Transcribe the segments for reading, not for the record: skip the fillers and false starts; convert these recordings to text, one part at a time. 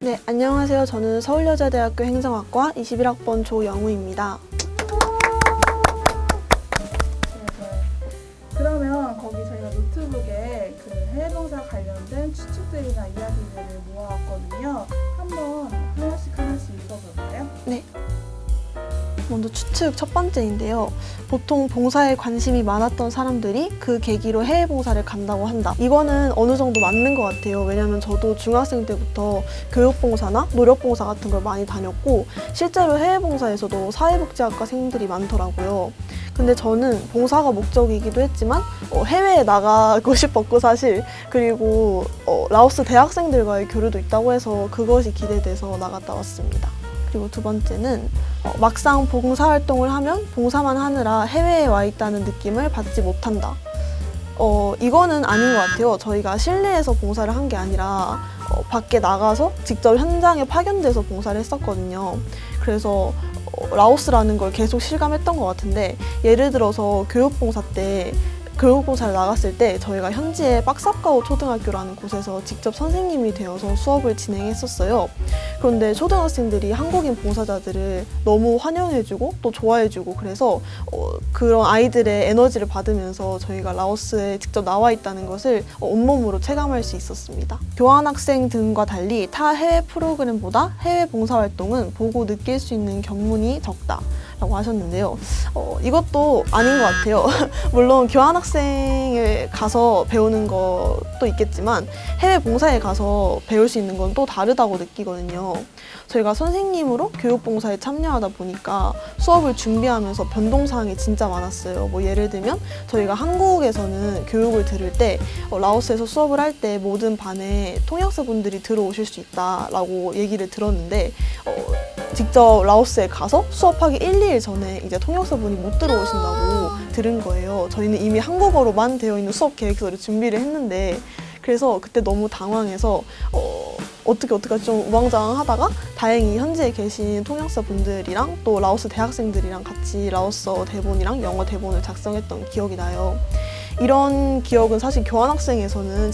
네, 안녕하세요. 저는 서울여자대학교 행정학과 21학번 조영우입니다. 그러면 거기 저희가 노트북에 그 해외봉사 관련된 추측들이나 이야기들을 모아왔거든요. 한번 하나씩 읽어볼까요? 네. 먼저 추측 첫 번째인데요. 보통 봉사에 관심이 많았던 사람들이 그 계기로 해외 봉사를 간다고 한다. 이거는 어느 정도 맞는 것 같아요. 왜냐면 저도 중학생 때부터 교육봉사나 노력봉사 같은 걸 많이 다녔고 실제로 해외 봉사에서도 사회복지학과생들이 많더라고요. 근데 저는 봉사가 목적이기도 했지만 해외에 나가고 싶었고 사실 그리고 라오스 대학생들과의 교류도 있다고 해서 그것이 기대돼서 나갔다 왔습니다. 그리고 두 번째는 막상 봉사활동을 하면 봉사만 하느라 해외에 와 있다는 느낌을 받지 못한다. 이거는 아닌 것 같아요. 저희가 실내에서 봉사를 한 게 아니라 밖에 나가서 직접 현장에 파견돼서 봉사를 했었거든요. 그래서 라오스라는 걸 계속 실감했던 것 같은데 예를 들어서 교육봉사를 나갔을 때 저희가 현지의 박사카오 초등학교라는 곳에서 직접 선생님이 되어서 수업을 진행했었어요. 그런데 초등학생들이 한국인 봉사자들을 너무 환영해주고 또 좋아해주고 그래서 그런 아이들의 에너지를 받으면서 저희가 라오스에 직접 나와 있다는 것을 온몸으로 체감할 수 있었습니다. 교환학생 등과 달리 타 해외 프로그램보다 해외 봉사활동은 보고 느낄 수 있는 견문이 적다. 라고 하셨는데요. 이것도 아닌 것 같아요. 물론 교환학생에 가서 배우는 것도 있겠지만 해외 봉사에 가서 배울 수 있는 건 또 다르다고 느끼거든요. 저희가 선생님으로 교육봉사에 참여하다 보니까 수업을 준비하면서 변동사항이 진짜 많았어요. 뭐 예를 들면 저희가 한국에서는 교육을 들을 때 라오스에서 수업을 할 때 모든 반에 통역사분들이 들어오실 수 있다라고 얘기를 들었는데 직접 라오스에 가서 수업하기 1, 2일 전에 이제 통역사분이 못 들어오신다고 들은 거예요. 저희는 이미 한국어로만 되어 있는 수업 계획서를 준비를 했는데 그래서 그때 너무 당황해서 어떻게 좀 우왕좌왕하다가 다행히 현지에 계신 통역사분들이랑 또 라오스 대학생들이랑 같이 라오스어 대본이랑 영어 대본을 작성했던 기억이 나요. 이런 기억은 사실 교환학생에서는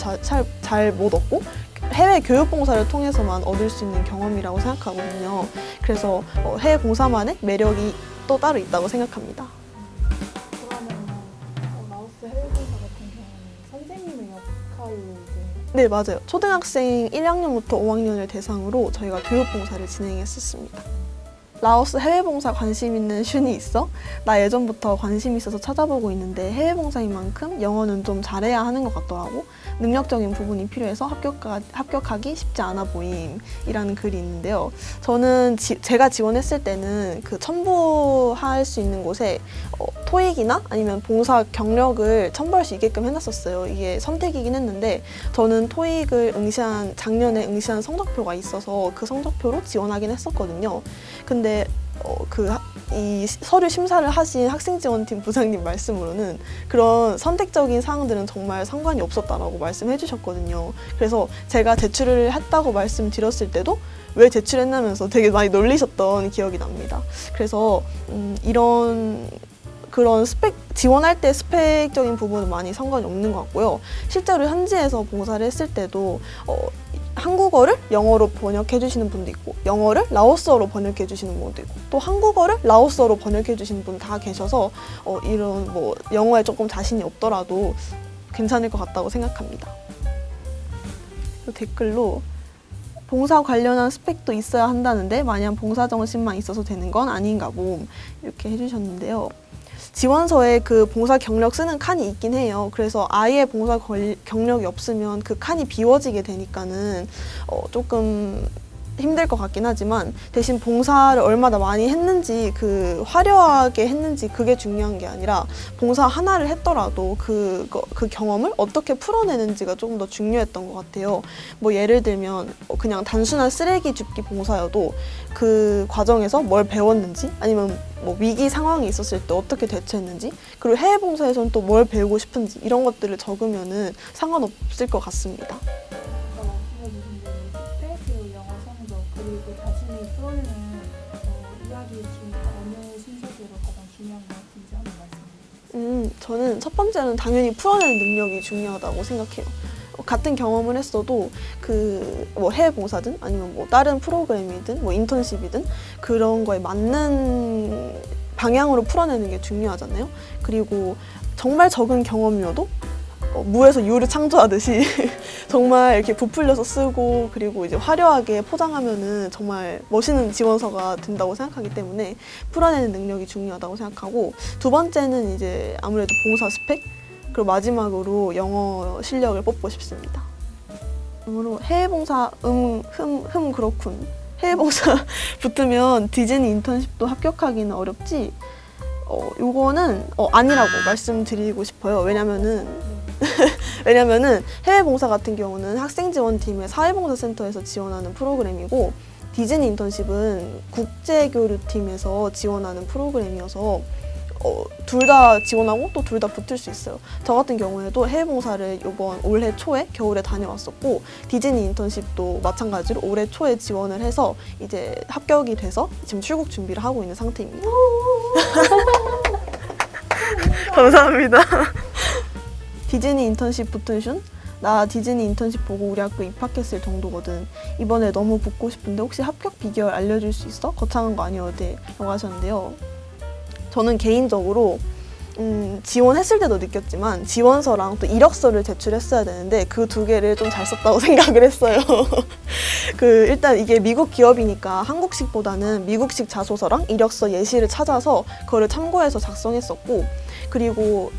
잘 못 얻고 해외 교육봉사를 통해서만 얻을 수 있는 경험이라고 생각하거든요. 그래서 해외 봉사만의 매력이 또 따로 있다고 생각합니다. 그러면 라오스 해외봉사 같은 경우는 선생님의 역할을 네, 맞아요. 초등학생 1학년부터 5학년을 대상으로 저희가 교육봉사를 진행했었습니다. 라오스 해외봉사 관심 있는 슌이 있어? 나 예전부터 관심 있어서 찾아보고 있는데 해외봉사인 만큼 영어는 좀 잘해야 하는 것 같더라고. 능력적인 부분이 필요해서 합격하기 쉽지 않아 보임이라는 글이 있는데요. 저는 제가 지원했을 때는 그 첨부할 수 있는 곳에 토익이나 아니면 봉사 경력을 첨부할 수 있게끔 해놨었어요. 이게 선택이긴 했는데 저는 토익을 작년에 응시한 성적표가 있어서 그 성적표로 지원하긴 했었거든요. 근데 이 서류 심사를 하신 학생지원팀 부장님 말씀으로는 그런 선택적인 사항들은 정말 상관이 없었다라고 말씀해 주셨거든요. 그래서 제가 제출을 했다고 말씀드렸을 때도 왜 제출했냐면서 되게 많이 놀리셨던 기억이 납니다. 그래서 그런 지원할 때 스펙적인 부분은 많이 상관이 없는 것 같고요. 실제로 현지에서 봉사를 했을 때도 한국어를 영어로 번역해 주시는 분도 있고 영어를 라오스어로 번역해 주시는 분도 있고 또 한국어를 라오스어로 번역해 주시는 분 다 계셔서 이런 영어에 조금 자신이 없더라도 괜찮을 것 같다고 생각합니다. 댓글로 봉사 관련한 스펙도 있어야 한다는데 마냥 봉사 정신만 있어서 되는 건 아닌가 봄 이렇게 해주셨는데요. 지원서에 그 봉사 경력 쓰는 칸이 있긴 해요. 그래서 아예 봉사 경력이 없으면 그 칸이 비워지게 되니까는 조금 힘들 것 같긴 하지만 대신 봉사를 얼마나 많이 했는지 그 화려하게 했는지 그게 중요한 게 아니라 봉사 하나를 했더라도 그 경험을 어떻게 풀어내는지가 조금 더 중요했던 것 같아요. 뭐 예를 들면 그냥 단순한 쓰레기 줍기 봉사여도 그 과정에서 뭘 배웠는지 아니면 뭐 위기 상황이 있었을 때 어떻게 대처했는지 그리고 해외 봉사에서는 또 뭘 배우고 싶은지 이런 것들을 적으면은 상관없을 것 같습니다. 그리고 자신이 풀어내는 이야기 중에 어느 순서대로 가장 중요한 것 같은지 한번 말씀해 주세요. 저는 첫 번째는 당연히 풀어내는 능력이 중요하다고 생각해요. 같은 경험을 했어도 그 뭐 해외 봉사든 아니면 뭐 다른 프로그램이든 뭐 인턴십이든 그런 거에 맞는 방향으로 풀어내는 게 중요하잖아요. 그리고 정말 적은 경험이어도 무에서 유를 창조하듯이 정말 이렇게 부풀려서 쓰고 그리고 이제 화려하게 포장하면은 정말 멋있는 지원서가 된다고 생각하기 때문에 풀어내는 능력이 중요하다고 생각하고, 두 번째는 이제 아무래도 봉사 스펙, 그리고 마지막으로 영어 실력을 뽑고 싶습니다. 그러므로 해외 봉사 그렇군. 해외 봉사 붙으면 디즈니 인턴십도 합격하기는 어렵지. 요거는 아니라고 말씀드리고 싶어요. 왜냐면은 해외 봉사 같은 경우는 학생 지원팀의 사회봉사센터에서 지원하는 프로그램이고, 디즈니 인턴십은 국제교류팀에서 지원하는 프로그램이어서 둘 다 지원하고 또 둘 다 붙을 수 있어요. 저 같은 경우에도 해외 봉사를 올해 초에 겨울에 다녀왔었고, 디즈니 인턴십도 마찬가지로 올해 초에 지원을 해서 이제 합격이 돼서 지금 출국 준비를 하고 있는 상태입니다. 감사합니다. 디즈니 인턴십 붙은 슌? 나 디즈니 인턴십 보고 우리 학교 입학했을 정도거든. 이번에 너무 붙고 싶은데 혹시 합격 비결 알려줄 수 있어? 거창한 거 아니어도 돼. 라고 하셨는데요. 저는 개인적으로 지원했을 때도 느꼈지만 지원서랑 또 이력서를 제출했어야 되는데 그 두 개를 좀 잘 썼다고 생각을 했어요. 일단 이게 미국 기업이니까 한국식보다는 미국식 자소서랑 이력서 예시를 찾아서 그거를 참고해서 작성했었고, 그리고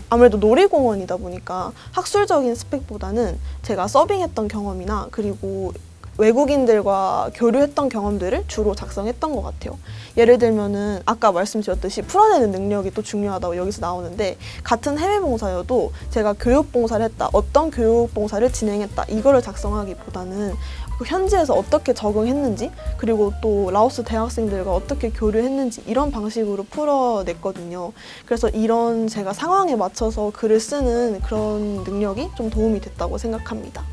아무래도 놀이공원이다 보니까 학술적인 스펙보다는 제가 서빙했던 경험이나 그리고 외국인들과 교류했던 경험들을 주로 작성했던 것 같아요. 예를 들면은 아까 말씀드렸듯이 풀어내는 능력이 또 중요하다고 여기서 나오는데, 같은 해외 봉사여도 제가 교육 봉사를 했다, 어떤 교육 봉사를 진행했다, 이거를 작성하기보다는 그 현지에서 어떻게 적응했는지, 그리고 또 라오스 대학생들과 어떻게 교류했는지 이런 방식으로 풀어냈거든요. 그래서 이런 제가 상황에 맞춰서 글을 쓰는 그런 능력이 좀 도움이 됐다고 생각합니다.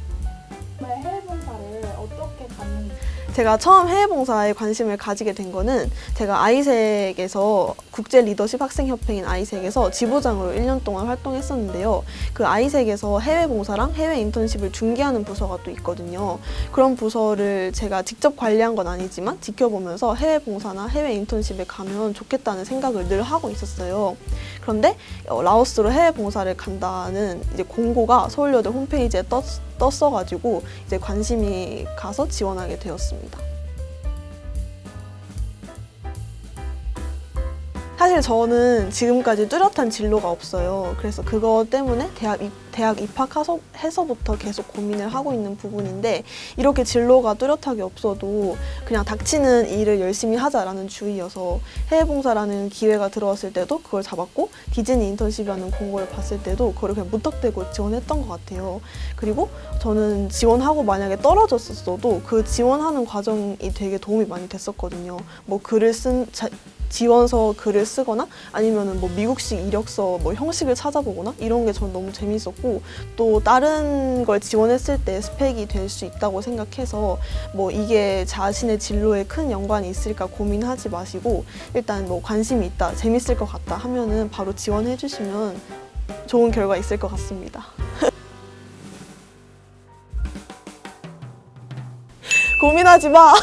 정말 해외 봉사를 어떻게 갔는지. 제가 처음 해외 봉사에 관심을 가지게 된 거는 제가 아이색에서 국제 리더십 학생협회인 아이색에서 지부장으로 1년 동안 활동했었는데요. 그 아이색에서 해외 봉사랑 해외 인턴십을 중개하는 부서가 또 있거든요. 그런 부서를 제가 직접 관리한 건 아니지만 지켜보면서 해외 봉사나 해외 인턴십에 가면 좋겠다는 생각을 늘 하고 있었어요. 그런데 라오스로 해외 봉사를 간다는 이제 공고가 서울여대 홈페이지에 떴어가지고 이제 관심이 가서 지원하게 되었습니다. 사실 저는 지금까지 뚜렷한 진로가 없어요. 그래서 그거 때문에 대학 입학해서부터 계속 고민을 하고 있는 부분인데, 이렇게 진로가 뚜렷하게 없어도 그냥 닥치는 일을 열심히 하자라는 주의여서 해외 봉사라는 기회가 들어왔을 때도 그걸 잡았고, 디즈니 인턴십이라는 공고를 봤을 때도 그걸 그냥 무턱대고 지원했던 것 같아요. 그리고 저는 지원하고 만약에 떨어졌었어도 그 지원하는 과정이 되게 도움이 많이 됐었거든요. 뭐 지원서 글을 쓰거나 아니면은 뭐 미국식 이력서 뭐 형식을 찾아보거나 이런 게 전 너무 재밌었고, 또 다른 걸 지원했을 때 스펙이 될 수 있다고 생각해서 뭐 이게 자신의 진로에 큰 연관이 있을까 고민하지 마시고, 일단 뭐 관심이 있다, 재밌을 것 같다 하면은 바로 지원해 주시면 좋은 결과 있을 것 같습니다. 고민하지 마.